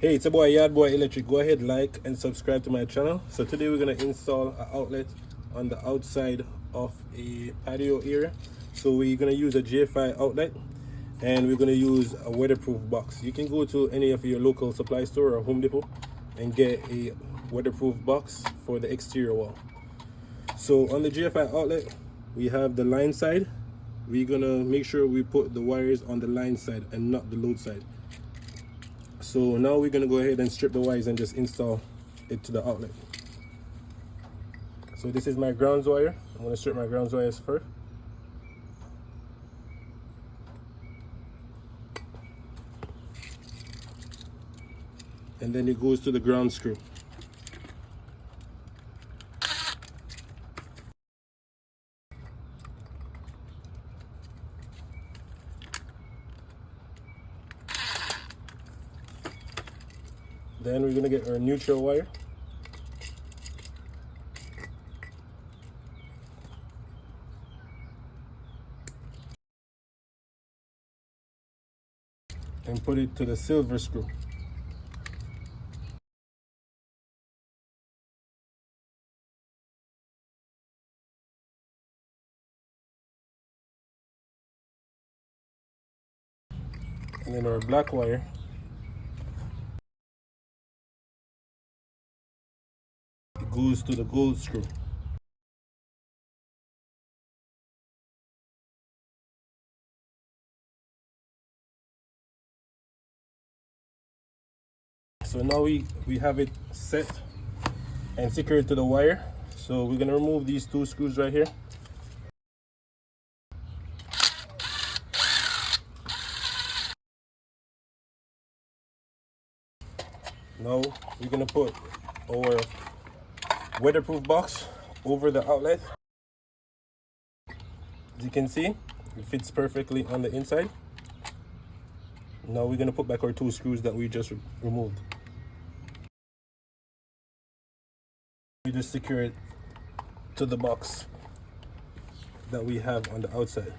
Hey, it's a boy Yard Boy Electric. Go ahead, like and subscribe to my channel. So today we're gonna install an outlet on the outside of a patio area. So we're gonna use a GFCI outlet and we're gonna use a weatherproof box. You can go to any of your local supply store or Home Depot and get a weatherproof box for the exterior wall. So on the GFCI outlet, we have the line side. We're gonna make sure we put the wires on the line side and not the load side. So now we're gonna go ahead and strip the wires and just install it to the outlet. So this is my grounds wire. I'm gonna strip my grounds wires first. And then it goes to the ground screw. Then we're gonna get our neutral wire. And put it to the silver screw. And then our black wire goes to the gold screw. So now we have it set and secured to the wire. So we're gonna remove these two screws right here. Now we're gonna put our weatherproof box over the outlet. As you can see, it fits perfectly on the inside. Now we're gonna put back our two screws that we just removed. We just secure it to the box that we have on the outside.